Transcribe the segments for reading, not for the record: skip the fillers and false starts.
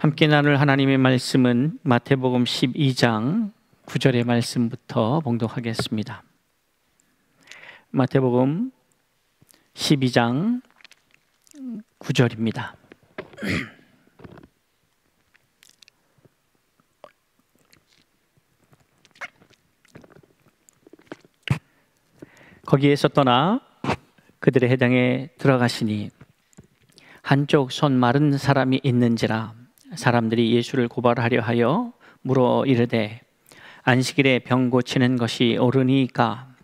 함께 나눌 하나님의 말씀은 마태복음 12장 9절의 말씀부터 봉독하겠습니다. 마태복음 12장 9절입니다. 거기에서 떠나 그들의 회당에 들어가시니 한쪽 손 마른 사람이 있는지라 사람들이 예수를 고발하려 하여 물어 이르되 안식일에 병 고치는 것이 옳으니까?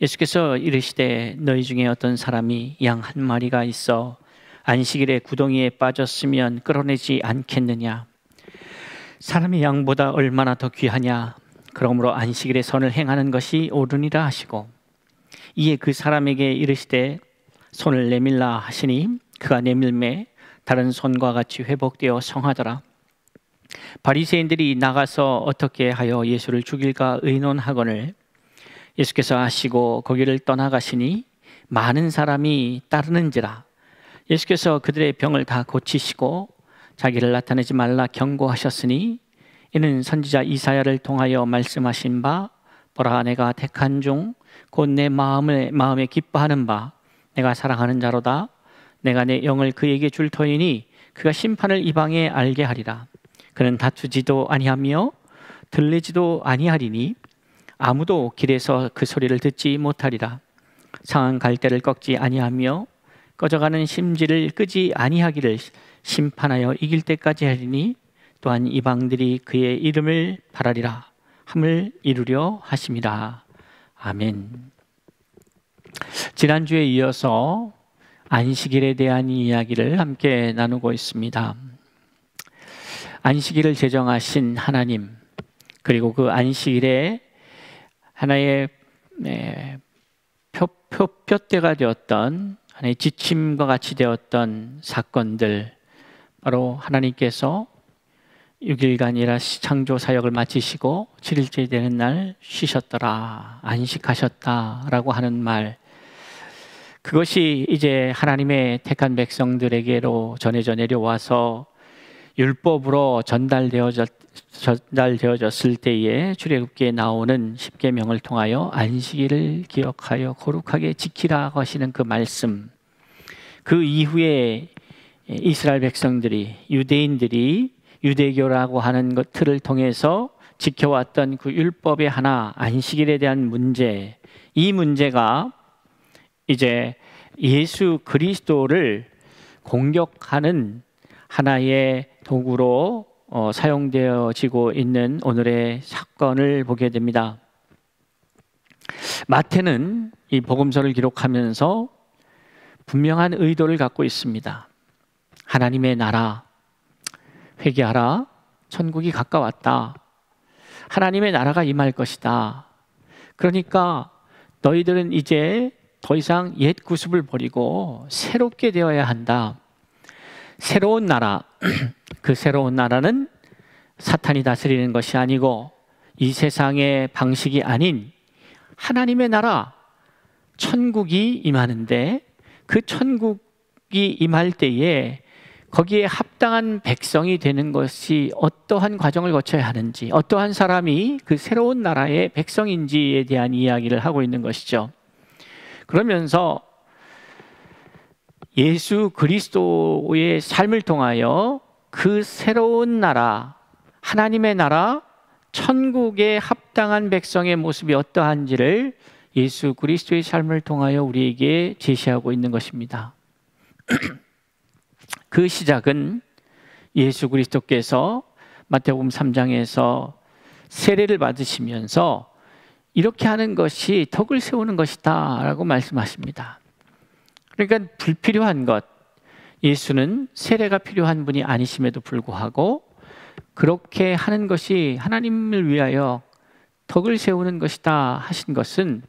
예수께서 이르시되 너희 중에 어떤 사람이 양 한 마리가 있어 안식일에 구덩이에 빠졌으면 끌어내지 않겠느냐? 사람이 양보다 얼마나 더 귀하냐? 그러므로 안식일에 선을 행하는 것이 옳으니라 하시고 이에 그 사람에게 이르시되 손을 내밀라 하시니 그가 내밀매 다른 손과 같이 회복되어 성하더라. 바리새인들이 나가서 어떻게 하여 예수를 죽일까 의논하거늘 예수께서 하시고 거기를 떠나가시니 많은 사람이 따르는지라. 예수께서 그들의 병을 다 고치시고 자기를 나타내지 말라 경고하셨으니 이는 선지자 이사야를 통하여 말씀하신 바 보라 내가 택한 종 곧 내 마음에 기뻐하는 바 내가 사랑하는 자로다. 내가 내 영을 그에게 줄 터이니 그가 심판을 이방에 알게 하리라. 그는 다투지도 아니하며 들리지도 아니하리니 아무도 길에서 그 소리를 듣지 못하리라. 상한 갈대를 꺾지 아니하며 꺼져가는 심지를 끄지 아니하기를 심판하여 이길 때까지 하리니 또한 이방들이 그의 이름을 바라리라 함을 이루려 하심이라. 아멘. 지난주에 이어서 안식일에 대한 이야기를 함께 나누고 있습니다. 안식일을 제정하신 하나님, 그리고 그 안식일에 하나의 표대가 되었던 하나의 지침과 같이 되었던 사건들, 바로 하나님께서 6일간이라 창조 사역을 마치시고 7일째 되는 날 쉬셨더라, 안식하셨다라고 하는 말, 그것이 이제 하나님의 택한 백성들에게로 전해져 내려와서 율법으로 전달되어졌을 때에 출애굽기에 나오는 십계명을 통하여 안식일을 기억하여 거룩하게 지키라고 하시는 그 말씀, 그 이후에 이스라엘 백성들이, 유대인들이 유대교라고 하는 것들을 통해서 지켜왔던 그 율법의 하나, 안식일에 대한 문제, 이 문제가 이제 예수 그리스도를 공격하는 하나의 도구로 사용되어지고 있는 오늘의 사건을 보게 됩니다. 마태는 이 복음서를 기록하면서 분명한 의도를 갖고 있습니다. 하나님의 나라, 회개하라, 천국이 가까웠다. 하나님의 나라가 임할 것이다. 그러니까 너희들은 이제 더 이상 옛 구습을 버리고 새롭게 되어야 한다. 새로운 나라, 그 새로운 나라는 사탄이 다스리는 것이 아니고 이 세상의 방식이 아닌 하나님의 나라, 천국이 임하는데 그 천국이 임할 때에 거기에 합당한 백성이 되는 것이 어떠한 과정을 거쳐야 하는지, 어떠한 사람이 그 새로운 나라의 백성인지에 대한 이야기를 하고 있는 것이죠. 그러면서 예수 그리스도의 삶을 통하여 그 새로운 나라, 하나님의 나라, 천국에 합당한 백성의 모습이 어떠한지를 예수 그리스도의 삶을 통하여 우리에게 제시하고 있는 것입니다. 그 시작은 예수 그리스도께서 마태복음 3장에서 세례를 받으시면서 이렇게 하는 것이 덕을 세우는 것이다 라고 말씀하십니다. 그러니까 불필요한 것, 예수는 세례가 필요한 분이 아니심에도 불구하고 그렇게 하는 것이 하나님을 위하여 덕을 세우는 것이다 하신 것은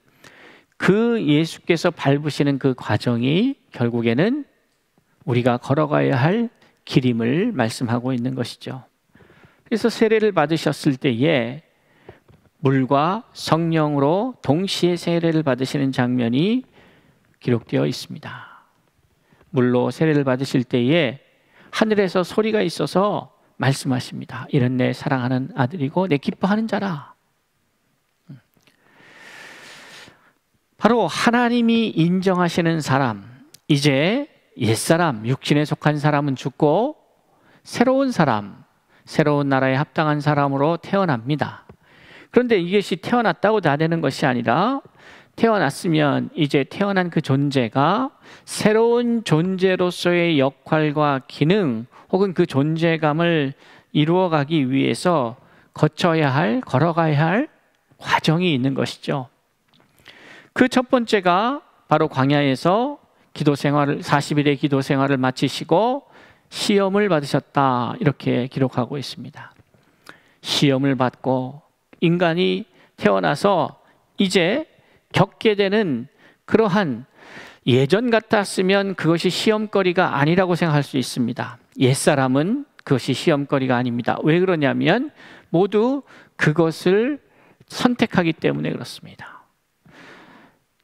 그 예수께서 밟으시는 그 과정이 결국에는 우리가 걸어가야 할 길임을 말씀하고 있는 것이죠. 그래서 세례를 받으셨을 때에 물과 성령으로 동시에 세례를 받으시는 장면이 기록되어 있습니다. 물로 세례를 받으실 때에 하늘에서 소리가 있어서 말씀하십니다. 이런 내 사랑하는 아들이고 내 기뻐하는 자라. 바로 하나님이 인정하시는 사람, 이제 옛사람, 육신에 속한 사람은 죽고 새로운 사람, 새로운 나라에 합당한 사람으로 태어납니다. 그런데 이것이 태어났다고 다 되는 것이 아니라 태어났으면 이제 태어난 그 존재가 새로운 존재로서의 역할과 기능 혹은 그 존재감을 이루어가기 위해서 걸어가야 할 과정이 있는 것이죠. 그 첫 번째가 바로 광야에서 40일의 기도 생활을 마치시고 시험을 받으셨다, 이렇게 기록하고 있습니다. 시험을 받고 인간이 태어나서 이제 겪게 되는 그러한, 예전 같았으면 그것이 시험거리가 아니라고 생각할 수 있습니다. 옛사람은 그것이 시험거리가 아닙니다. 왜 그러냐면 모두 그것을 선택하기 때문에 그렇습니다.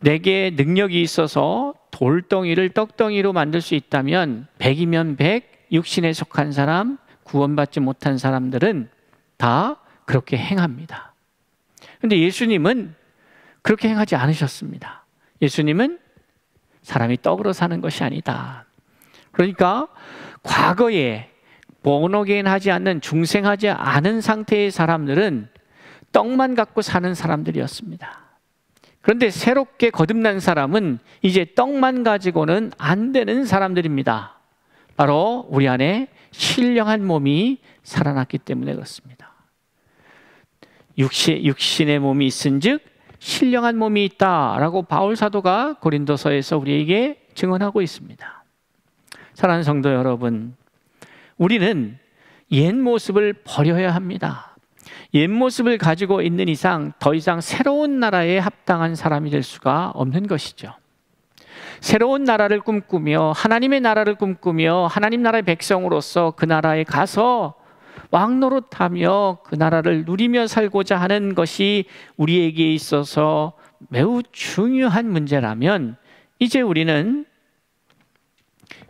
내게 능력이 있어서 돌덩이를 떡덩이로 만들 수 있다면 100이면 100, 육신에 속한 사람, 구원받지 못한 사람들은 다 그렇게 행합니다. 그런데 예수님은 그렇게 행하지 않으셨습니다. 예수님은 사람이 떡으로 사는 것이 아니다. 그러니까 과거에 본어게인 하지 않는, 중생하지 않은 상태의 사람들은 떡만 갖고 사는 사람들이었습니다. 그런데 새롭게 거듭난 사람은 이제 떡만 가지고는 안 되는 사람들입니다. 바로 우리 안에 신령한 몸이 살아났기 때문에 그렇습니다. 육신의 몸이 있은즉 신령한 몸이 있다라고 바울 사도가 고린도서에서 우리에게 증언하고 있습니다. 사랑하는 성도 여러분, 우리는 옛 모습을 버려야 합니다. 옛 모습을 가지고 있는 이상 더 이상 새로운 나라에 합당한 사람이 될 수가 없는 것이죠. 새로운 나라를 꿈꾸며 하나님의 나라를 꿈꾸며 하나님 나라의 백성으로서 그 나라에 가서 왕노릇하며 그 나라를 누리며 살고자 하는 것이 우리에게 있어서 매우 중요한 문제라면, 이제 우리는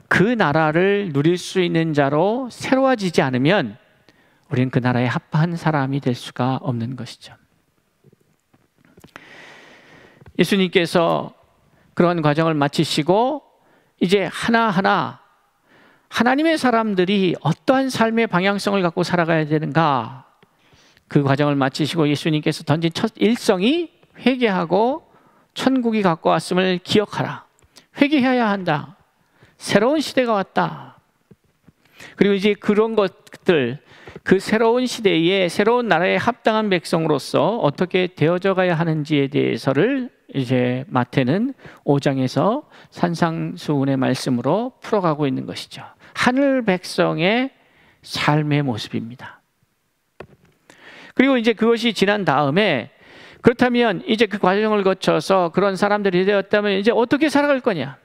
그 나라를 누릴 수 있는 자로 새로워지지 않으면 우리는 그 나라에 합한 사람이 될 수가 없는 것이죠. 예수님께서 그런 과정을 마치시고 이제 하나하나 하나님의 사람들이 어떠한 삶의 방향성을 갖고 살아가야 되는가, 그 과정을 마치시고 예수님께서 던진 첫 일성이 회개하고 천국이 갖고 왔음을 기억하라. 회개해야 한다. 새로운 시대가 왔다. 그리고 이제 그런 것들, 그 새로운 시대에 새로운 나라에 합당한 백성으로서 어떻게 되어져 가야 하는지에 대해서를 이제 마태는 5장에서 산상수훈의 말씀으로 풀어가고 있는 것이죠. 하늘 백성의 삶의 모습입니다. 그리고 이제 그것이 지난 다음에, 그렇다면 이제 그 과정을 거쳐서 그런 사람들이 되었다면 이제 어떻게 살아갈 거냐?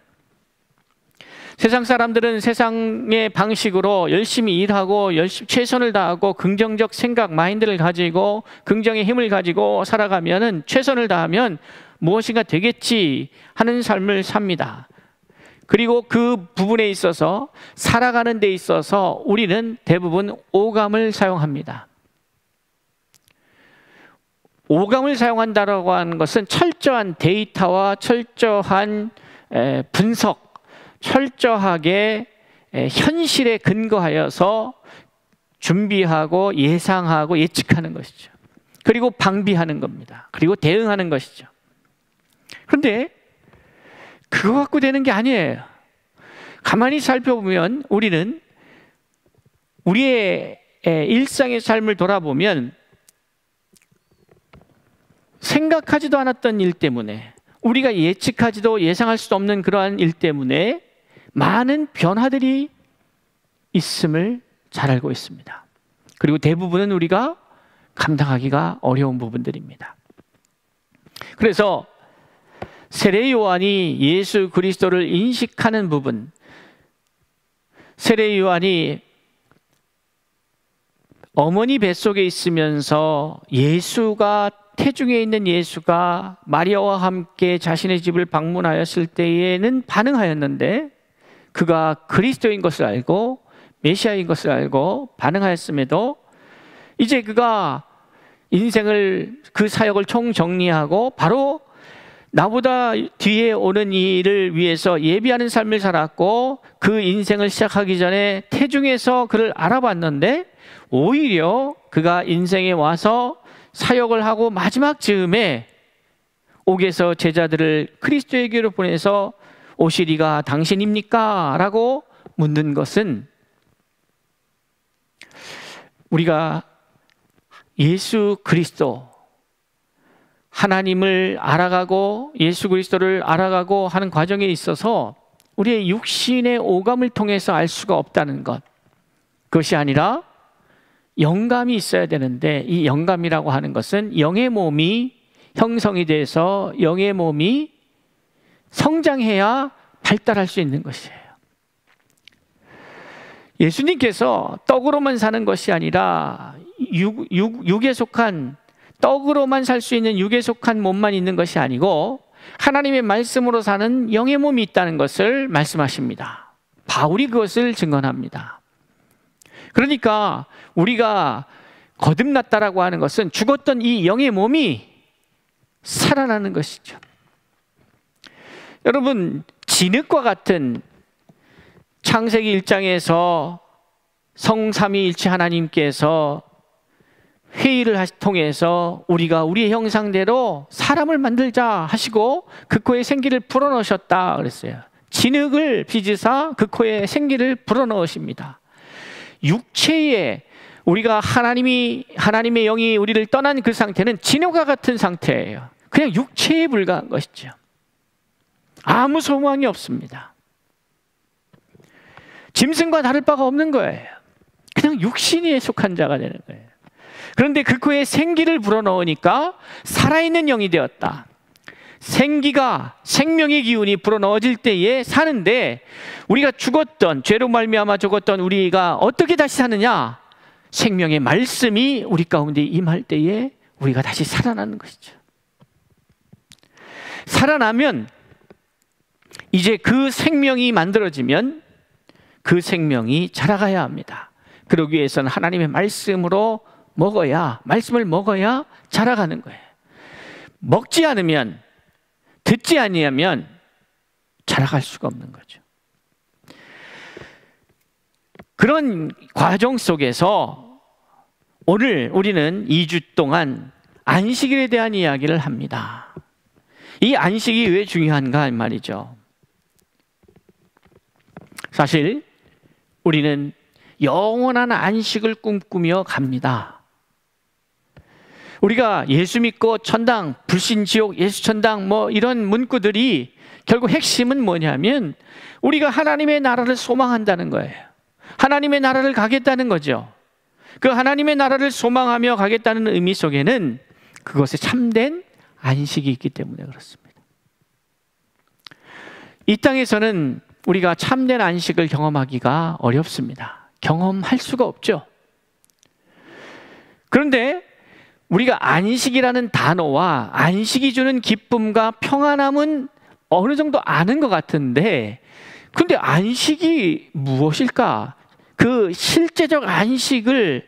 세상 사람들은 세상의 방식으로 열심히 일하고 최선을 다하고 긍정적 생각, 마인드를 가지고 긍정의 힘을 가지고 살아가면은, 최선을 다하면 무엇인가 되겠지 하는 삶을 삽니다. 그리고 그 부분에 있어서, 살아가는 데 있어서 우리는 대부분 오감을 사용합니다. 오감을 사용한다라고 하는 것은 철저한 데이터와 철저한 분석, 철저하게 현실에 근거하여서 준비하고 예상하고 예측하는 것이죠. 그리고 방비하는 겁니다. 그리고 대응하는 것이죠. 그런데 그거 갖고 되는 게 아니에요. 가만히 살펴보면 우리는 우리의 일상의 삶을 돌아보면 생각하지도 않았던 일 때문에, 우리가 예측하지도 예상할 수 없는 그러한 일 때문에 많은 변화들이 있음을 잘 알고 있습니다. 그리고 대부분은 우리가 감당하기가 어려운 부분들입니다. 그래서 세례 요한이 예수 그리스도를 인식하는 부분, 세례 요한이 어머니 뱃속에 있으면서 예수가, 태중에 있는 예수가 마리아와 함께 자신의 집을 방문하였을 때에는 반응하였는데, 그가 그리스도인 것을 알고 메시아인 것을 알고 반응하였음에도 이제 그가 인생을, 그 사역을 총정리하고 바로 나보다 뒤에 오는 일을 위해서 예비하는 삶을 살았고, 그 인생을 시작하기 전에 태중에서 그를 알아봤는데 오히려 그가 인생에 와서 사역을 하고 마지막 즈음에 옥에서 제자들을 그리스도에게로 보내서 오시리가 당신입니까? 라고 묻는 것은, 우리가 예수 그리스도, 하나님을 알아가고 예수 그리스도를 알아가고 하는 과정에 있어서 우리의 육신의 오감을 통해서 알 수가 없다는 것, 그것이 아니라 영감이 있어야 되는데, 이 영감이라고 하는 것은 영의 몸이 형성이 돼서 영의 몸이 성장해야 발달할 수 있는 것이에요. 예수님께서 떡으로만 사는 것이 아니라 육에 속한, 떡으로만 살 수 있는 육에 속한 몸만 있는 것이 아니고 하나님의 말씀으로 사는 영의 몸이 있다는 것을 말씀하십니다. 바울이 그것을 증언합니다. 그러니까 우리가 거듭났다라고 하는 것은 죽었던 이 영의 몸이 살아나는 것이죠. 여러분, 진흙과 같은 창세기 1장에서 성삼위일체 하나님께서 회의를 통해서 우리가 우리의 형상대로 사람을 만들자 하시고 그 코에 생기를 불어넣으셨다 그랬어요. 진흙을 빚으사 그 코에 생기를 불어넣으십니다. 육체에 우리가 하나님의 영이 우리를 떠난 그 상태는 진흙과 같은 상태예요. 그냥 육체에 불과한 것이죠. 아무 소망이 없습니다. 짐승과 다를 바가 없는 거예요. 그냥 육신에 속한 자가 되는 거예요. 그런데 그 코에 생기를 불어넣으니까 살아있는 영이 되었다. 생기가, 생명의 기운이 불어넣어질 때에 사는데, 우리가 죽었던, 죄로 말미암아 죽었던 우리가 어떻게 다시 사느냐? 생명의 말씀이 우리 가운데 임할 때에 우리가 다시 살아나는 것이죠. 살아나면 이제 그 생명이 만들어지면 그 생명이 자라가야 합니다. 그러기 위해서는 하나님의 말씀으로 말씀을 먹어야 자라가는 거예요. 먹지 않으면, 듣지 아니하면 자라갈 수가 없는 거죠. 그런 과정 속에서 오늘 우리는 2주 동안 안식일에 대한 이야기를 합니다. 이 안식이 왜 중요한가 말이죠. 사실 우리는 영원한 안식을 꿈꾸며 갑니다. 우리가 예수 믿고 천당, 불신 지옥, 예수 천당 이런 문구들이 결국 핵심은 뭐냐면 우리가 하나님의 나라를 소망한다는 거예요. 하나님의 나라를 가겠다는 거죠. 그 하나님의 나라를 소망하며 가겠다는 의미 속에는 그것에 참된 안식이 있기 때문에 그렇습니다. 이 땅에서는 우리가 참된 안식을 경험하기가 어렵습니다. 경험할 수가 없죠. 그런데 우리가 안식이라는 단어와 안식이 주는 기쁨과 평안함은 어느 정도 아는 것 같은데, 근데 안식이 무엇일까? 그 실제적 안식을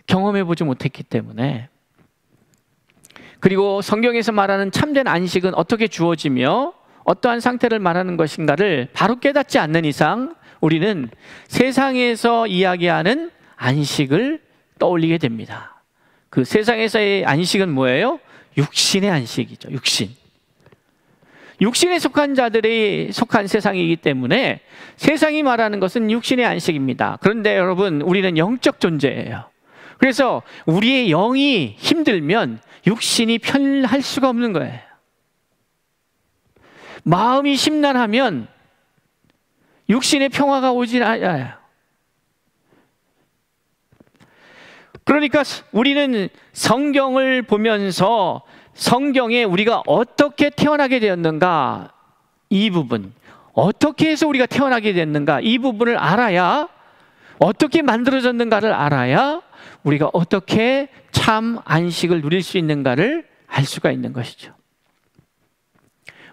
경험해 보지 못했기 때문에, 그리고 성경에서 말하는 참된 안식은 어떻게 주어지며 어떠한 상태를 말하는 것인가를 바로 깨닫지 않는 이상 우리는 세상에서 이야기하는 안식을 떠올리게 됩니다. 그 세상에서의 안식은 뭐예요? 육신의 안식이죠. 육신에 속한 자들이 속한 세상이기 때문에 세상이 말하는 것은 육신의 안식입니다. 그런데 여러분, 우리는 영적 존재예요. 그래서 우리의 영이 힘들면 육신이 편할 수가 없는 거예요. 마음이 심란하면 육신의 평화가 오지 않아요. 그러니까 우리는 성경을 보면서 성경에 우리가 어떻게 태어나게 되었는가, 이 부분, 어떻게 해서 우리가 태어나게 됐는가, 이 부분을 알아야, 어떻게 만들어졌는가를 알아야 우리가 어떻게 참 안식을 누릴 수 있는가를 알 수가 있는 것이죠.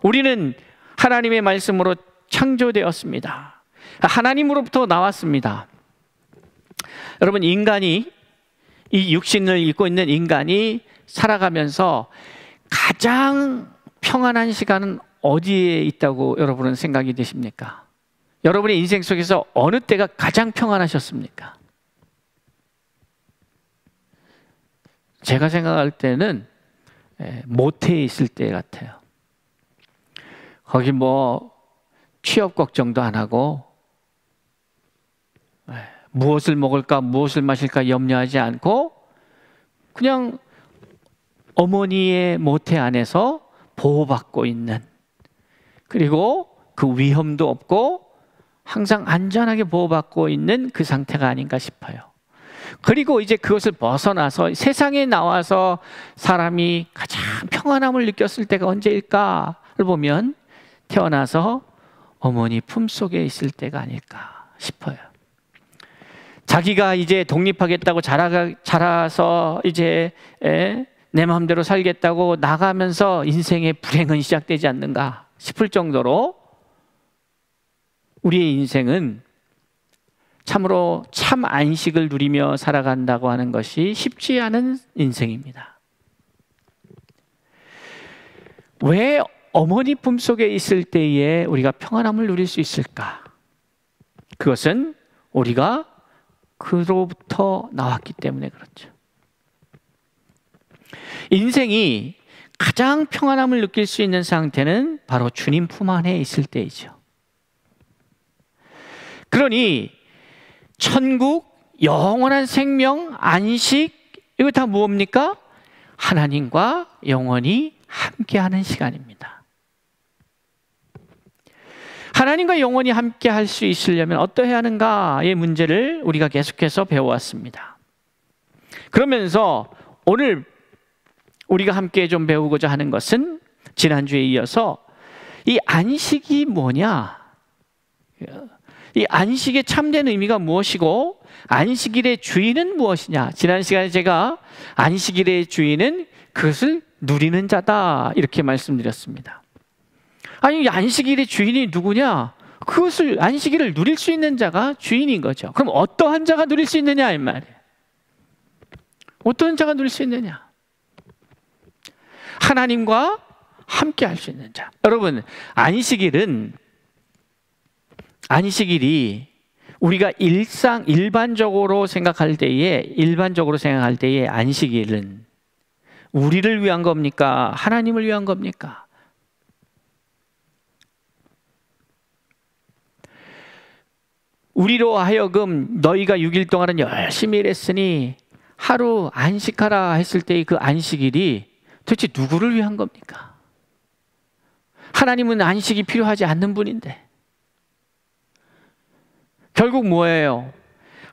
우리는 하나님의 말씀으로 창조되었습니다. 하나님으로부터 나왔습니다. 여러분, 인간이, 이 육신을 입고 있는 인간이 살아가면서 가장 평안한 시간은 어디에 있다고 여러분은 생각이 되십니까? 여러분의 인생 속에서 어느 때가 가장 평안하셨습니까? 제가 생각할 때는 모태에 있을 때 같아요. 거기 뭐 취업 걱정도 안 하고 무엇을 먹을까 무엇을 마실까 염려하지 않고 그냥 어머니의 모태 안에서 보호받고 있는, 그리고 그 위험도 없고 항상 안전하게 보호받고 있는 그 상태가 아닌가 싶어요. 그리고 이제 그것을 벗어나서 세상에 나와서 사람이 가장 평안함을 느꼈을 때가 언제일까를 보면 태어나서 어머니 품속에 있을 때가 아닐까 싶어요. 자기가 이제 독립하겠다고 자라서 이제 내 마음대로 살겠다고 나가면서 인생의 불행은 시작되지 않는가 싶을 정도로 우리의 인생은 참으로 참 안식을 누리며 살아간다고 하는 것이 쉽지 않은 인생입니다. 왜 어머니 품속에 있을 때에 우리가 평안함을 누릴 수 있을까? 그것은 우리가 그로부터 나왔기 때문에 그렇죠. 인생이 가장 평안함을 느낄 수 있는 상태는 바로 주님 품 안에 있을 때이죠. 그러니 천국, 영원한 생명, 안식, 이거 다 무엇입니까? 하나님과 영원히 함께하는 시간입니다. 하나님과 영원히 함께 할 수 있으려면 어떠해야 하는가의 문제를 우리가 계속해서 배워왔습니다. 그러면서 오늘 우리가 함께 좀 배우고자 하는 것은 지난주에 이어서 이 안식이 뭐냐, 이 안식의 참된 의미가 무엇이고 안식일의 주인은 무엇이냐. 지난 시간에 제가 안식일의 주인은 그것을 누리는 자다 이렇게 말씀드렸습니다. 아니, 안식일의 주인이 누구냐? 그것을, 안식일을 누릴 수 있는 자가 주인인 거죠. 그럼 어떠한 자가 누릴 수 있느냐 이 말이에요. 어떤 자가 누릴 수 있느냐? 하나님과 함께 할 수 있는 자. 여러분, 안식일이 우리가 일반적으로 생각할 때에 안식일은 우리를 위한 겁니까? 하나님을 위한 겁니까? 우리로 하여금 너희가 6일 동안은 열심히 일했으니 하루 안식하라 했을 때의 그 안식일이 도대체 누구를 위한 겁니까? 하나님은 안식이 필요하지 않는 분인데 결국 뭐예요?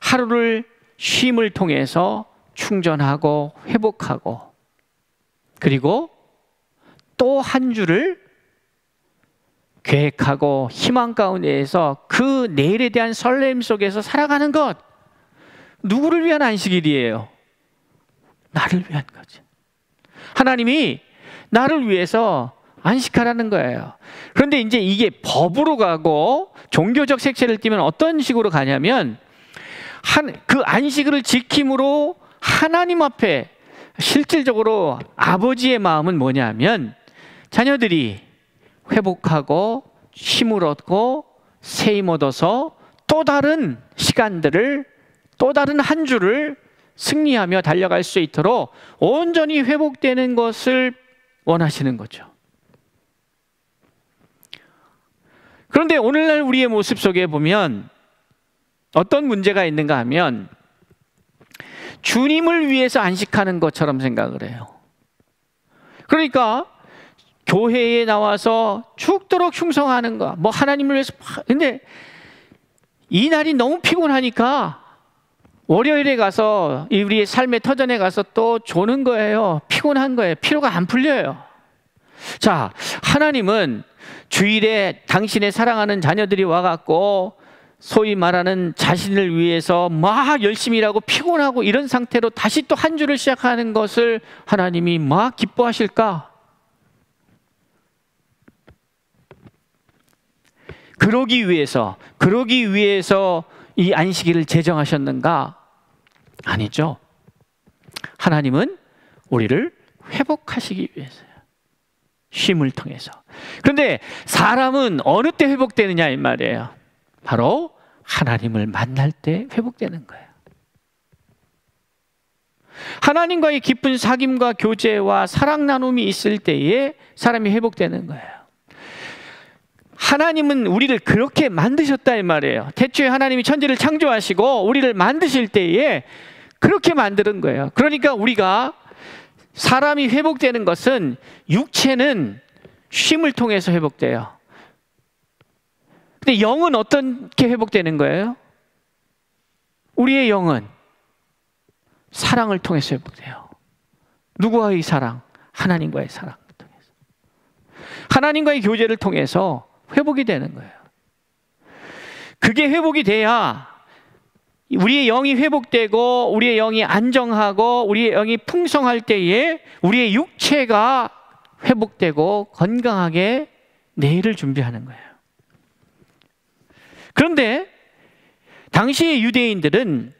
하루를 쉼을 통해서 충전하고 회복하고 그리고 또 한 주를 계획하고 희망 가운데에서 그 내일에 대한 설렘 속에서 살아가는 것, 누구를 위한 안식일이에요? 나를 위한 거죠. 하나님이 나를 위해서 안식하라는 거예요. 그런데 이제 이게 법으로 가고 종교적 색채를 띠면 어떤 식으로 가냐면 그 안식일을 지킴으로 하나님 앞에 실질적으로 아버지의 마음은 뭐냐면 자녀들이 회복하고 힘을 얻고 새 힘 얻어서 또 다른 시간들을, 또 다른 한 주를 승리하며 달려갈 수 있도록 온전히 회복되는 것을 원하시는 거죠. 그런데 오늘날 우리의 모습 속에 보면 어떤 문제가 있는가 하면 주님을 위해서 안식하는 것처럼 생각을 해요. 그러니까 교회에 나와서 죽도록 충성하는 거, 뭐 하나님을 위해서. 근데 이 날이 너무 피곤하니까 월요일에 가서 우리의 삶의 터전에 가서 또 조는 거예요. 피곤한 거예요. 피로가 안 풀려요. 자, 하나님은 주일에 당신의 사랑하는 자녀들이 와갖고 소위 말하는 자신을 위해서 막 열심히 일하고 피곤하고 이런 상태로 다시 또 한 주를 시작하는 것을 하나님이 막 기뻐하실까? 그러기 위해서 이 안식일을 제정하셨는가? 아니죠. 하나님은 우리를 회복하시기 위해서요. 쉼을 통해서. 그런데 사람은 어느 때 회복되느냐 이 말이에요. 바로 하나님을 만날 때 회복되는 거예요. 하나님과의 깊은 사귐과 교제와 사랑 나눔이 있을 때에 사람이 회복되는 거예요. 하나님은 우리를 그렇게 만드셨다 이 말이에요. 태초에 하나님이 천지를 창조하시고 우리를 만드실 때에 그렇게 만드는 거예요. 그러니까 우리가 사람이 회복되는 것은 육체는 쉼을 통해서 회복돼요. 근데 영은 어떻게 회복되는 거예요? 우리의 영은 사랑을 통해서 회복돼요. 누구와의 사랑? 하나님과의 사랑을 통해서. 하나님과의 교제를 통해서 회복이 되는 거예요. 그게 회복이 돼야 우리의 영이 회복되고 우리의 영이 안정하고 우리의 영이 풍성할 때에 우리의 육체가 회복되고 건강하게 내일을 준비하는 거예요. 그런데 당시의 유대인들은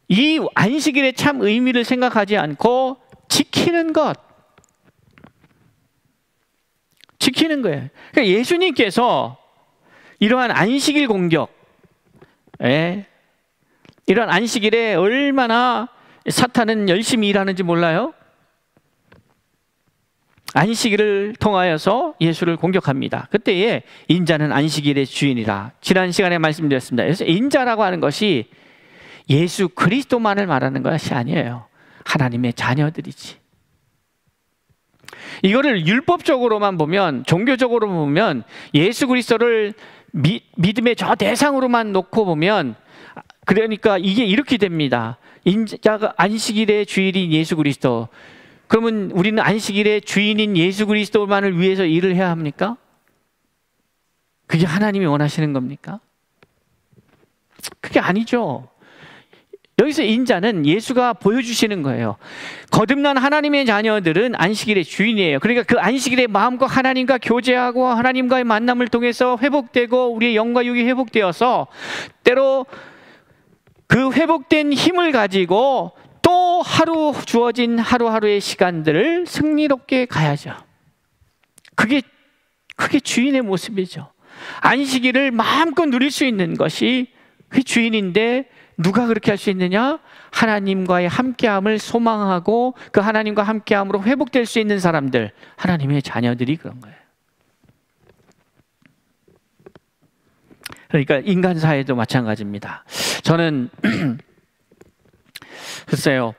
이 안식일의 참 의미를 생각하지 않고 지키는 거예요. 그러니까 예수님께서 이러한 안식일 공격, 이런 안식일에 얼마나 사탄은 열심히 일하는지 몰라요? 안식일을 통하여서 예수를 공격합니다. 그때에 인자는 안식일의 주인이라 지난 시간에 말씀드렸습니다. 그래서 인자라고 하는 것이 예수 그리스도만을 말하는 것이 아니에요. 하나님의 자녀들이지. 이거를 율법적으로만 보면, 종교적으로 보면 예수 그리스도를 믿음의 저 대상으로만 놓고 보면, 그러니까 이게 이렇게 됩니다. 인자가 안식일의 주인인 예수 그리스도. 그러면 우리는 안식일의 주인인 예수 그리스도만을 위해서 일을 해야 합니까? 그게 하나님이 원하시는 겁니까? 그게 아니죠. 여기서 인자는 예수가 보여주시는 거예요. 거듭난 하나님의 자녀들은 안식일의 주인이에요. 그러니까 그 안식일의 마음과 하나님과 교제하고 하나님과의 만남을 통해서 회복되고 우리의 영과 육이 회복되어서 때로 그 회복된 힘을 가지고 또 하루 주어진 하루하루의 시간들을 승리롭게 가야죠. 그게 주인의 모습이죠. 안식일을 마음껏 누릴 수 있는 것이 그 주인인데 누가 그렇게 할 수 있느냐? 하나님과의 함께함을 소망하고 그 하나님과 함께함으로 회복될 수 있는 사람들, 하나님의 자녀들이 그런 거예요. 그러니까 인간 사회도 마찬가지입니다. 저는 글쎄요,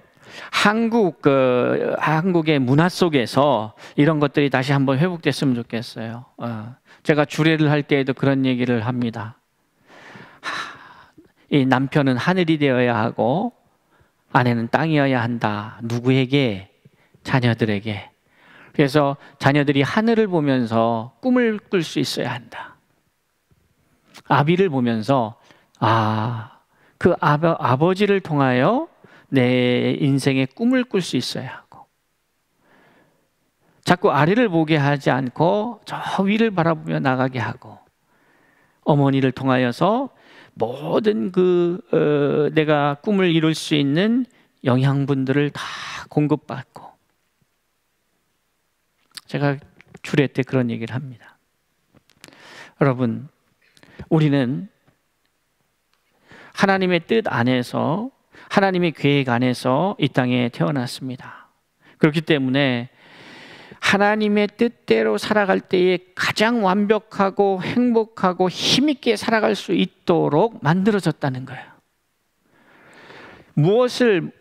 한국의 문화 속에서 이런 것들이 다시 한번 회복됐으면 좋겠어요. 제가 주례를 할 때에도 그런 얘기를 합니다. 이 남편은 하늘이 되어야 하고 아내는 땅이어야 한다. 누구에게? 자녀들에게. 그래서 자녀들이 하늘을 보면서 꿈을 꿀 수 있어야 한다. 아비를 보면서 그 아버지를 통하여 내 인생의 꿈을 꿀 수 있어야 하고, 자꾸 아래를 보게 하지 않고 저 위를 바라보며 나가게 하고, 어머니를 통하여서 모든 내가 꿈을 이룰 수 있는 영양분들을 다 공급받고. 제가 주례 때 그런 얘기를 합니다. 여러분, 우리는 하나님의 뜻 안에서, 하나님의 계획 안에서 이 땅에 태어났습니다. 그렇기 때문에 하나님의 뜻대로 살아갈 때에 가장 완벽하고 행복하고 힘있게 살아갈 수 있도록 만들어졌다는 거예요.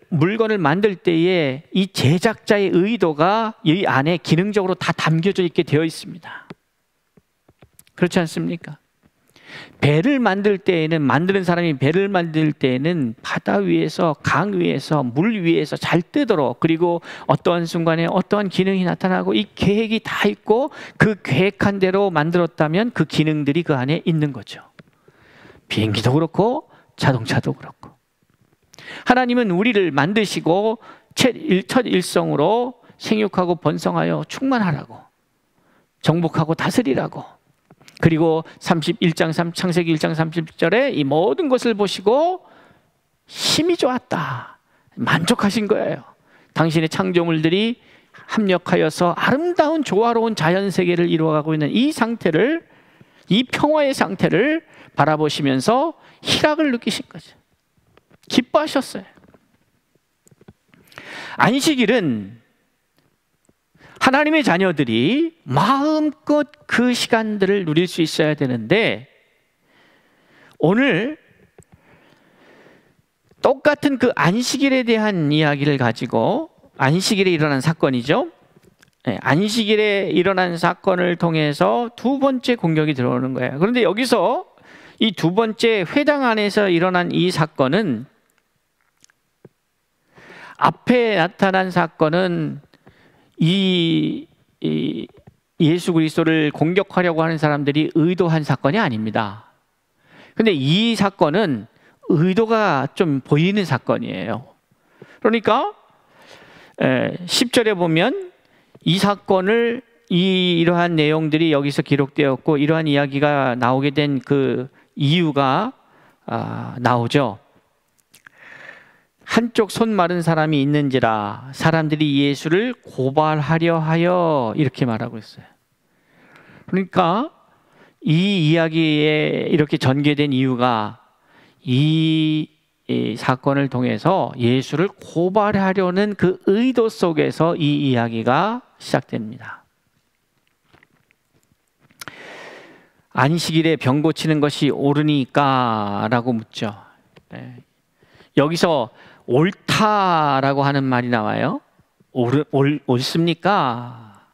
물건을 만들 때에 이 제작자의 의도가 이 안에 기능적으로 다 담겨져 있게 되어 있습니다. 그렇지 않습니까? 배를 만들 때에는, 만드는 사람이 배를 만들 때에는 바다 위에서, 강 위에서, 물 위에서 잘 뜨도록, 그리고 어떠한 순간에 어떠한 기능이 나타나고 이 계획이 다 있고 그 계획한 대로 만들었다면 그 기능들이 그 안에 있는 거죠. 비행기도 그렇고 자동차도 그렇고. 하나님은 우리를 만드시고 첫 일성으로 생육하고 번성하여 충만하라고, 정복하고 다스리라고. 그리고 31장 창세기 1장 30절에 이 모든 것을 보시고 힘이 좋았다, 만족하신 거예요. 당신의 창조물들이 합력하여서 아름다운 조화로운 자연세계를 이루어가고 있는 이 상태를, 이 평화의 상태를 바라보시면서 희락을 느끼신 거죠. 기뻐하셨어요. 안식일은 하나님의 자녀들이 마음껏 그 시간들을 누릴 수 있어야 되는데, 오늘 똑같은 그 안식일에 대한 이야기를 가지고, 안식일에 일어난 사건이죠. 안식일에 일어난 사건을 통해서 두 번째 공격이 들어오는 거예요. 그런데 여기서 이 두 번째 회당 안에서 일어난 이 사건은, 앞에 나타난 사건은 이 예수 그리스도를 공격하려고 하는 사람들이 의도한 사건이 아닙니다. 근데 이 사건은 의도가 좀 보이는 사건이에요. 그러니까 10절에 보면 이 사건을, 이러한 내용들이 여기서 기록되었고 이러한 이야기가 나오게 된 그 이유가 나오죠. 한쪽 손 마른 사람이 있는지라 사람들이 예수를 고발하려 하여, 이렇게 말하고 있어요. 그러니까 이 이야기에 이렇게 전개된 이유가 이 사건을 통해서 예수를 고발하려는 그 의도 속에서 이 이야기가 시작됩니다. 안식일에 병 고치는 것이 옳으니까 라고 묻죠. 여기서 옳다라고 하는 말이 나와요. 옳습니까?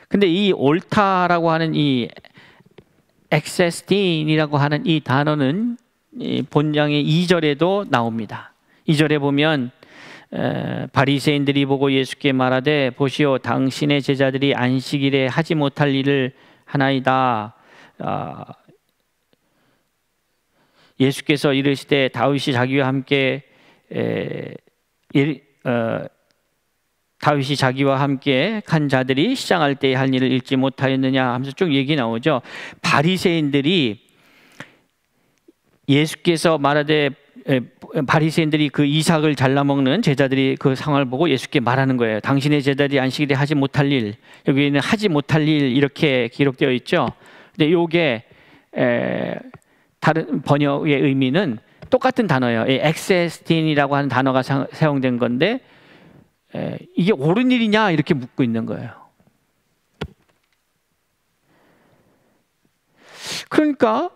근데 이 옳다라고 하는 이 엑세스틴이라고 하는 이 단어는 본장의 2절에도 나옵니다. 2절에 보면 바리새인들이 보고 예수께 말하되 보시오, 당신의 제자들이 안식일에 하지 못할 일을 하나이다. 예수께서 이르시되 다윗이 자기와 함께 다윗이 자기와 함께 간 자들이 시장할 때에 할 일을 읽지 못하였느냐 하면서 쭉 얘기 나오죠. 바리새인들이 예수께서 말하되, 바리새인들이 그 이삭을 잘라 먹는 제자들이 그 상황을 보고 예수께 말하는 거예요. 당신의 제자들이 안식일에 하지 못할 일, 여기는 하지 못할 일 이렇게 기록되어 있죠. 근데 이게 다른 번역의 의미는 똑같은 단어예요. 엑세스틴이라고 하는 단어가 사용된 건데, 이게 옳은 일이냐 이렇게 묻고 있는 거예요. 그러니까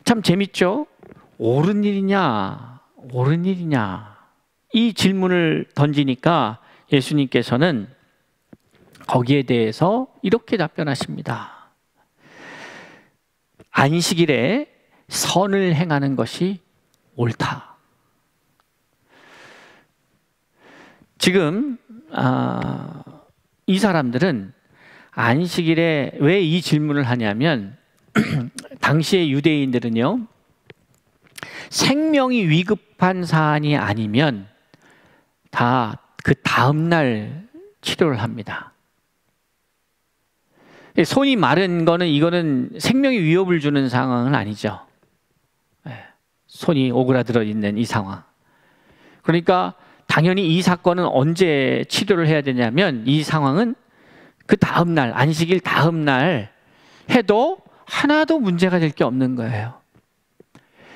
참 재밌죠. 옳은 일이냐, 옳은 일이냐, 이 질문을 던지니까 예수님께서는 거기에 대해서 이렇게 답변하십니다. 안식일에 선을 행하는 것이 옳다. 지금 이 사람들은 안식일에 왜 이 질문을 하냐면 당시의 유대인들은요, 생명이 위급한 사안이 아니면 다 그 다음날 치료를 합니다. 손이 마른 거는, 이거는 생명에 위협을 주는 상황은 아니죠. 손이 오그라들어 있는 이 상황. 그러니까 당연히 이 사건은 언제 치료를 해야 되냐면, 이 상황은 그 다음날, 안식일 다음날 해도 하나도 문제가 될 게 없는 거예요.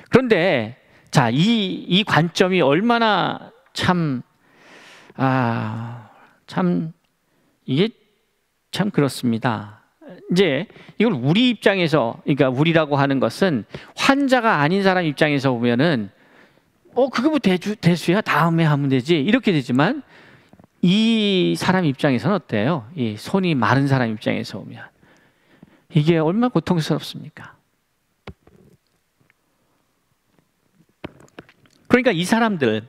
그런데 자, 이 관점이 얼마나 이게 참 그렇습니다. 이제 이걸 우리 입장에서, 그러니까 우리라고 하는 것은 환자가 아닌 사람 입장에서 보면은 그게 뭐 대수야, 다음에 하면 되지, 이렇게 되지만 이 사람 입장에서는 어때요? 이 손이 마른 사람 입장에서 보면 이게 얼마나 고통스럽습니까? 그러니까 이 사람들,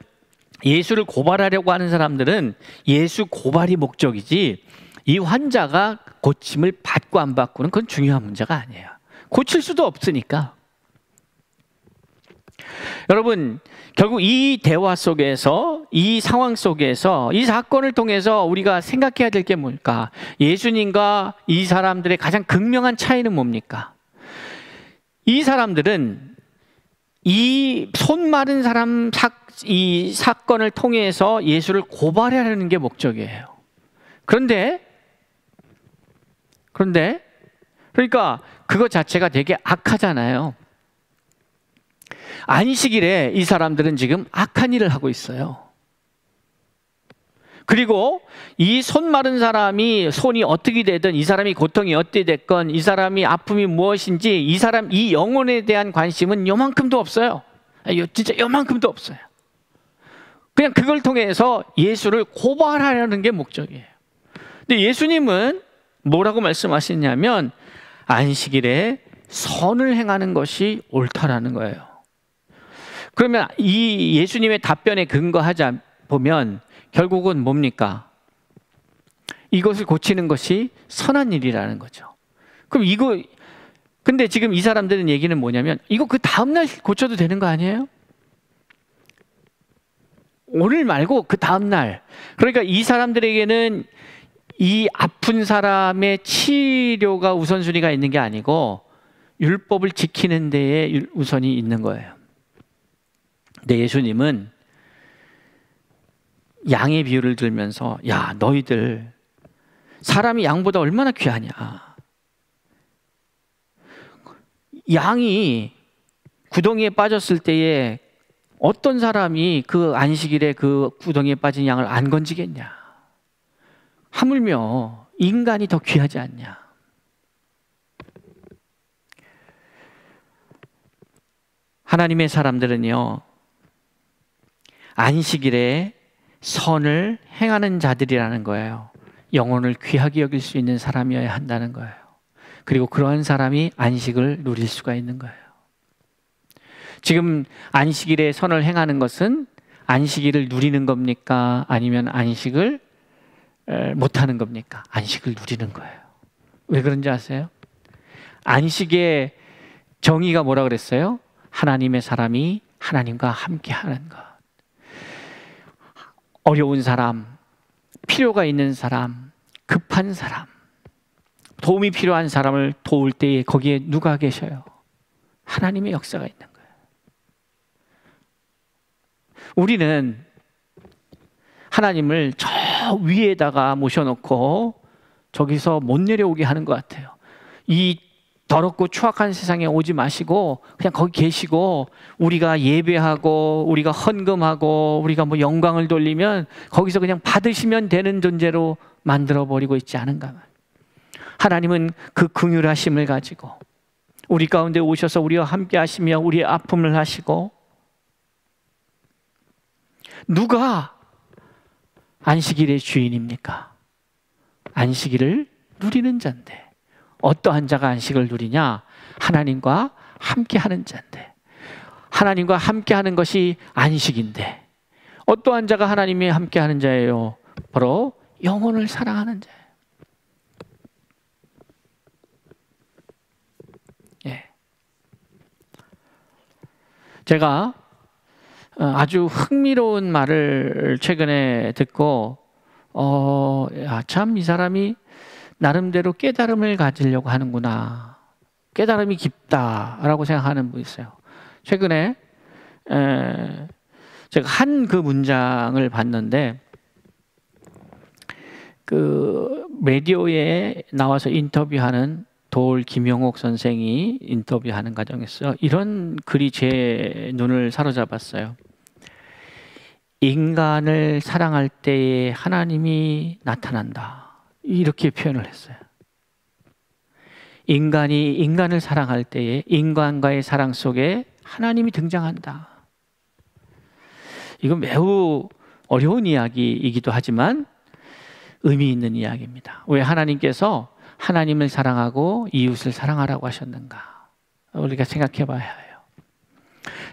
예수를 고발하려고 하는 사람들은 예수 고발이 목적이지, 이 환자가 고침을 받고 안 받고는 그건 중요한 문제가 아니에요. 고칠 수도 없으니까. 여러분, 결국 이 대화 속에서, 이 상황 속에서, 이 사건을 통해서 우리가 생각해야 될 게 뭘까? 예수님과 이 사람들의 가장 극명한 차이는 뭡니까? 이 사람들은 이 손 마른 사람 이 사건을 통해서 예수를 고발하려는 게 목적이에요. 그런데 그러니까 그것 자체가 되게 악하잖아요. 안식일에 이 사람들은 지금 악한 일을 하고 있어요. 그리고 이 손 마른 사람이 손이 어떻게 되든, 이 사람이 고통이 어떻게 됐건, 이 사람이 아픔이 무엇인지, 이 영혼에 대한 관심은 요만큼도 없어요. 진짜 요만큼도 없어요. 그냥 그걸 통해서 예수를 고발하려는 게 목적이에요. 근데 예수님은 뭐라고 말씀하시냐면 안식일에 선을 행하는 것이 옳다라는 거예요. 그러면 이 예수님의 답변에 근거하자 보면 결국은 뭡니까? 이것을 고치는 것이 선한 일이라는 거죠. 그럼 근데 지금 이 사람들은 얘기는 뭐냐면 이거 그 다음날 고쳐도 되는 거 아니에요? 오늘 말고 그 다음날. 그러니까 이 사람들에게는 이 아픈 사람의 치료가 우선순위가 있는 게 아니고 율법을 지키는 데에 우선이 있는 거예요. 근데 예수님은 양의 비유를 들면서 야, 너희들 사람이 양보다 얼마나 귀하냐. 양이 구덩이에 빠졌을 때에 어떤 사람이 그 안식일에 그 구덩이에 빠진 양을 안 건지겠냐. 하물며 인간이 더 귀하지 않냐. 하나님의 사람들은요, 안식일에 선을 행하는 자들이라는 거예요. 영혼을 귀하게 여길 수 있는 사람이어야 한다는 거예요. 그리고 그러한 사람이 안식을 누릴 수가 있는 거예요. 지금 안식일에 선을 행하는 것은 안식일을 누리는 겁니까? 아니면 안식을 못하는 겁니까? 안식을 누리는 거예요. 왜 그런지 아세요? 안식의 정의가 뭐라 그랬어요? 하나님의 사람이 하나님과 함께 하는 것. 어려운 사람, 필요가 있는 사람, 급한 사람, 도움이 필요한 사람을 도울 때에 거기에 누가 계셔요? 하나님의 역사가 있는 거예요. 우리는 하나님을 저 위에다가 모셔놓고 저기서 못 내려오게 하는 것 같아요. 이 더럽고 추악한 세상에 오지 마시고 그냥 거기 계시고 우리가 예배하고 우리가 헌금하고 우리가 뭐 영광을 돌리면 거기서 그냥 받으시면 되는 존재로 만들어버리고 있지 않은가. 하나님은 그 긍휼하심을 가지고 우리 가운데 오셔서 우리와 함께 하시며 우리의 아픔을 하시고, 누가 안식일의 주인입니까? 안식일을 누리는 자인데. 어떠한 자가 안식을 누리냐? 하나님과 함께하는 자인데. 하나님과 함께하는 것이 안식인데 어떠한 자가 하나님이 함께하는 자예요? 바로 영혼을 사랑하는 자예요. 예. 제가 아주 흥미로운 말을 최근에 듣고 참 이 사람이 나름대로 깨달음을 가지려고 하는구나, 깨달음이 깊다라고 생각하는 분이 있어요. 최근에 제가 한 그 문장을 봤는데, 그 라디오에 나와서 인터뷰하는 도올 김용옥 선생이 인터뷰하는 과정에서 이런 글이 제 눈을 사로잡았어요. 인간을 사랑할 때에 하나님이 나타난다, 이렇게 표현을 했어요. 인간이 인간을 사랑할 때에 인간과의 사랑 속에 하나님이 등장한다. 이건 매우 어려운 이야기이기도 하지만 의미 있는 이야기입니다. 왜 하나님께서 하나님을 사랑하고 이웃을 사랑하라고 하셨는가? 우리가 생각해 봐야 해요.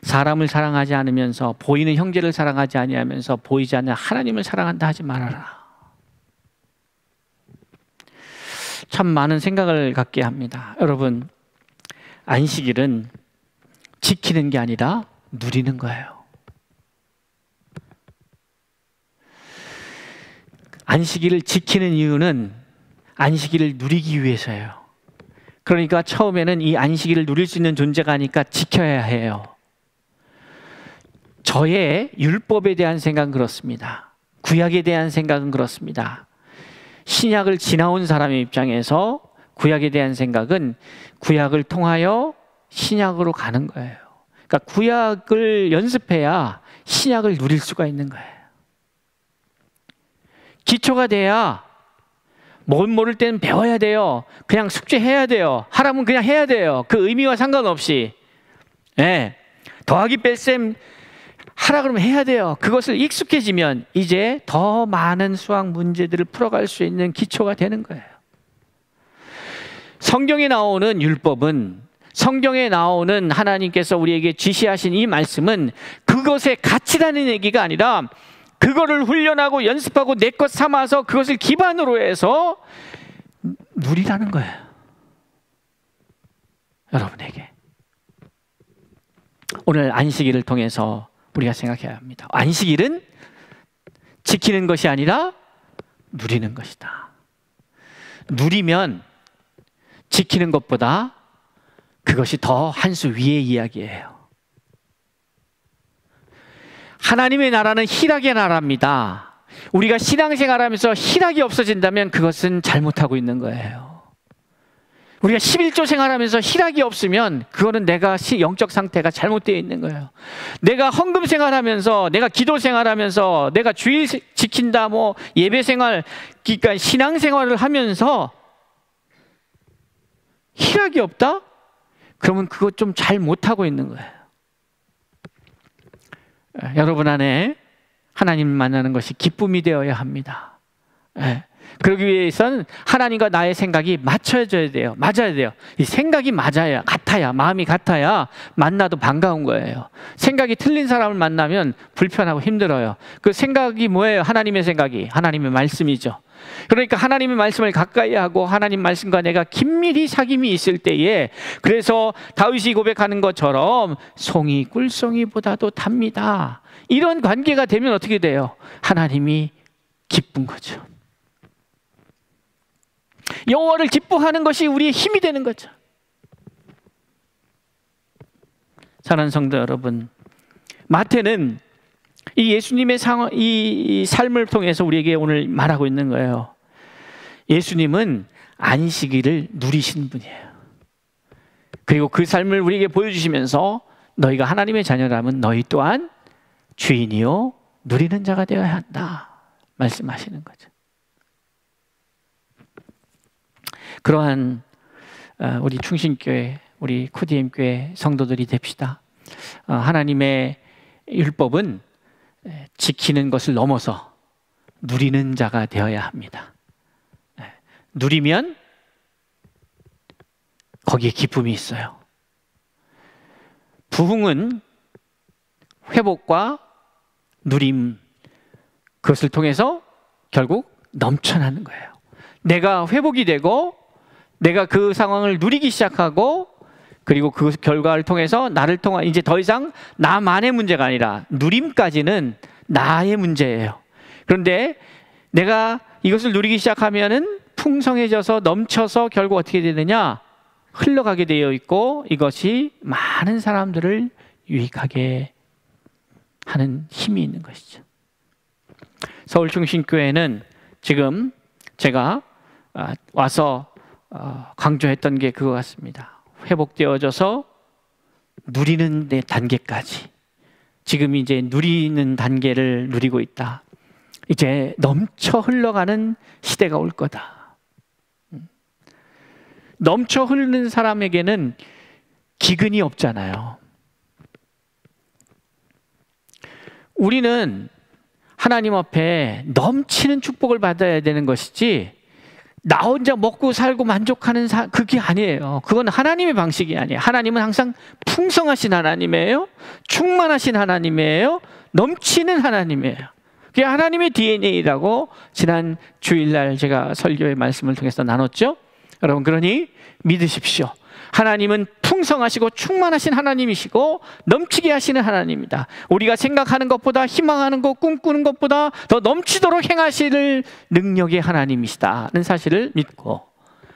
사람을 사랑하지 않으면서, 보이는 형제를 사랑하지 아니하면서 보이지 않는 하나님을 사랑한다 하지 말아라. 참 많은 생각을 갖게 합니다. 여러분, 안식일은 지키는 게 아니라 누리는 거예요. 안식일을 지키는 이유는 안식일을 누리기 위해서예요. 그러니까 처음에는 이 안식일을 누릴 수 있는 존재가 아니까 지켜야 해요. 저의 율법에 대한 생각은 그렇습니다. 구약에 대한 생각은 그렇습니다. 신약을 지나온 사람의 입장에서 구약에 대한 생각은 구약을 통하여 신약으로 가는 거예요. 그러니까 구약을 연습해야 신약을 누릴 수가 있는 거예요. 기초가 돼야 뭘 모를 때는 배워야 돼요. 그냥 숙제해야 돼요. 하라면 그냥 해야 돼요. 그 의미와 상관없이. 네. 더하기 뺄셈 하라 그러면 해야 돼요. 그것을 익숙해지면 이제 더 많은 수학 문제들을 풀어갈 수 있는 기초가 되는 거예요. 성경에 나오는 율법은, 성경에 나오는 하나님께서 우리에게 지시하신 이 말씀은 그것의 가치라는 얘기가 아니라 그거를 훈련하고 연습하고 내 것 삼아서 그것을 기반으로 해서 누리라는 거예요. 여러분에게. 오늘 안식일을 통해서 우리가 생각해야 합니다. 안식일은 지키는 것이 아니라 누리는 것이다. 누리면 지키는 것보다 그것이 더 한 수 위의 이야기예요. 하나님의 나라는 희락의 나라입니다. 우리가 신앙생활하면서 희락이 없어진다면 그것은 잘못하고 있는 거예요. 우리가 11조 생활하면서 희락이 없으면 그거는 내가 영적 상태가 잘못되어 있는 거예요. 내가 헌금 생활하면서, 내가 기도 생활하면서, 내가 주일 지킨다, 뭐 예배 생활, 그러니까 신앙 생활을 하면서 희락이 없다? 그러면 그거 좀 잘 못하고 있는 거예요. 여러분 안에 하나님을 만나는 것이 기쁨이 되어야 합니다. 그러기 위해서는 하나님과 나의 생각이 맞춰져야 돼요. 맞아야 돼요. 이 생각이 맞아야, 같아야, 마음이 같아야 만나도 반가운 거예요. 생각이 틀린 사람을 만나면 불편하고 힘들어요. 그 생각이 뭐예요? 하나님의 생각이 하나님의 말씀이죠. 그러니까 하나님의 말씀을 가까이 하고 하나님 말씀과 내가 긴밀히 사귐이 있을 때에, 그래서 다윗이 고백하는 것처럼 송이 꿀송이보다도 답니다. 이런 관계가 되면 어떻게 돼요? 하나님이 기쁜 거죠. 여호와를 기뻐하는 것이 우리의 힘이 되는 거죠. 사랑하는 성도 여러분, 마태는 이 예수님의 이 삶을 통해서 우리에게 오늘 말하고 있는 거예요. 예수님은 안식일을 누리신 분이에요. 그리고 그 삶을 우리에게 보여주시면서 너희가 하나님의 자녀라면 너희 또한 주인이요 누리는 자가 되어야 한다 말씀하시는 거죠. 그러한 우리 충신교회, 우리 코디엠교회 성도들이 됩시다. 하나님의 율법은 지키는 것을 넘어서 누리는 자가 되어야 합니다. 누리면 거기에 기쁨이 있어요. 부흥은 회복과 누림, 그것을 통해서 결국 넘쳐나는 거예요. 내가 회복이 되고 내가 그 상황을 누리기 시작하고, 그리고 그 결과를 통해서 나를 통한, 이제 더 이상 나만의 문제가 아니라 누림까지는 나의 문제예요. 그런데 내가 이것을 누리기 시작하면은 풍성해져서 넘쳐서 결국 어떻게 되느냐? 흘러가게 되어 있고, 이것이 많은 사람들을 유익하게 하는 힘이 있는 것이죠. 서울중심교회는 지금 제가 와서 강조했던 게 그거 같습니다. 회복되어져서 누리는 데 단계까지, 지금 이제 누리는 단계를 누리고 있다. 이제 넘쳐 흘러가는 시대가 올 거다. 넘쳐 흐르는 사람에게는 기근이 없잖아요. 우리는 하나님 앞에 넘치는 축복을 받아야 되는 것이지, 나 혼자 먹고 살고 만족하는 그게 아니에요. 그건 하나님의 방식이 아니에요. 하나님은 항상 풍성하신 하나님이에요. 충만하신 하나님이에요. 넘치는 하나님이에요. 그게 하나님의 DNA라고 지난 주일날 제가 설교의 말씀을 통해서 나눴죠. 여러분, 그러니 믿으십시오. 하나님은 풍성하시고 충만하신 하나님이시고 넘치게 하시는 하나님입니다. 우리가 생각하는 것보다, 희망하는 것, 꿈꾸는 것보다 더 넘치도록 행하실 능력의 하나님이시다는 사실을 믿고,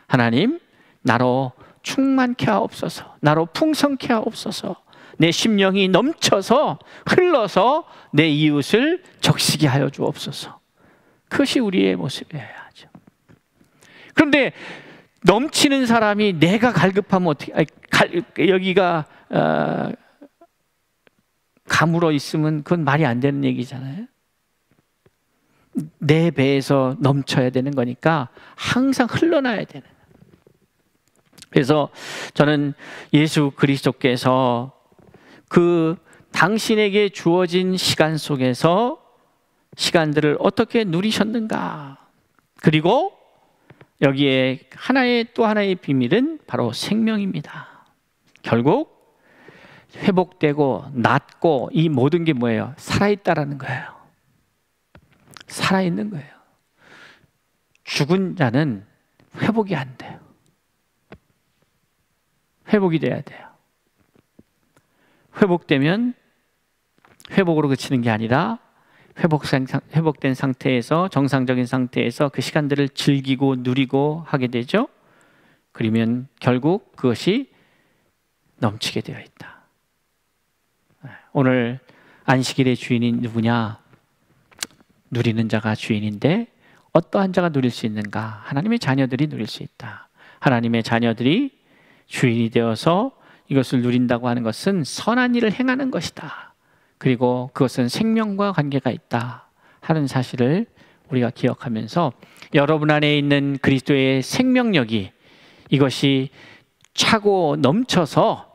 하나님 나로 충만케 하옵소서, 나로 풍성케 하옵소서, 내 심령이 넘쳐서 흘러서 내 이웃을 적시게 하여 주옵소서. 그것이 우리의 모습이어야 하죠. 그런데 넘치는 사람이 내가 갈급하면 어떻게, 여기가 가물어 있으면 그건 말이 안 되는 얘기잖아요. 내 배에서 넘쳐야 되는 거니까 항상 흘러나야 되는. 그래서 저는 예수 그리스도께서 그 당신에게 주어진 시간 속에서 시간들을 어떻게 누리셨는가, 그리고 여기에 또 하나의 비밀은 바로 생명입니다. 결국 회복되고 낫고 이 모든 게 뭐예요? 살아있다라는 거예요. 살아있는 거예요. 죽은 자는 회복이 안 돼요. 회복이 돼야 돼요. 회복되면 회복으로 그치는 게 아니라 회복된 상태에서, 정상적인 상태에서 그 시간들을 즐기고 누리고 하게 되죠. 그러면 결국 그것이 넘치게 되어 있다. 오늘 안식일의 주인이 누구냐? 누리는 자가 주인인데 어떠한 자가 누릴 수 있는가? 하나님의 자녀들이 누릴 수 있다. 하나님의 자녀들이 주인이 되어서 이것을 누린다고 하는 것은 선한 일을 행하는 것이다. 그리고 그것은 생명과 관계가 있다 하는 사실을 우리가 기억하면서, 여러분 안에 있는 그리스도의 생명력이, 이것이 차고 넘쳐서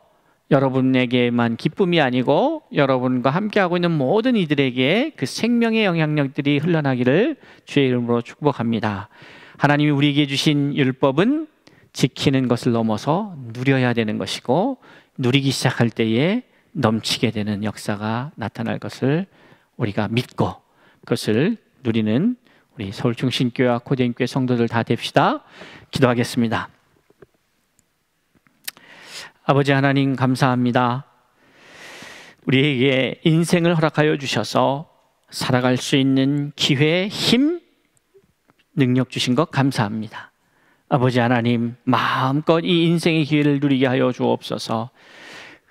여러분에게만 기쁨이 아니고 여러분과 함께하고 있는 모든 이들에게 그 생명의 영향력들이 흘러나기를 주의 이름으로 축복합니다. 하나님이 우리에게 주신 율법은 지키는 것을 넘어서 누려야 되는 것이고, 누리기 시작할 때에 넘치게 되는 역사가 나타날 것을 우리가 믿고 그것을 누리는 우리 서울중심교회와 코디엠교회 성도들 다 됩시다. 기도하겠습니다. 아버지 하나님, 감사합니다. 우리에게 인생을 허락하여 주셔서 살아갈 수 있는 기회, 힘, 능력 주신 것 감사합니다. 아버지 하나님, 마음껏 이 인생의 기회를 누리게 하여 주옵소서.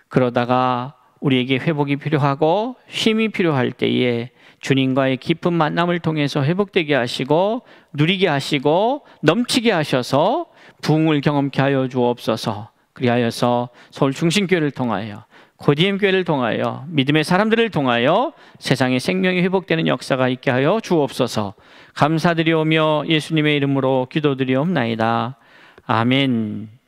그러다가 우리에게 회복이 필요하고 힘이 필요할 때에 주님과의 깊은 만남을 통해서 회복되게 하시고 누리게 하시고 넘치게 하셔서 부흥을 경험케 하여 주옵소서. 그리하여서 서울중심교회를 통하여, 코디엠교회를 통하여, 믿음의 사람들을 통하여 세상의 생명이 회복되는 역사가 있게 하여 주옵소서. 감사드리오며 예수님의 이름으로 기도드리옵나이다. 아멘.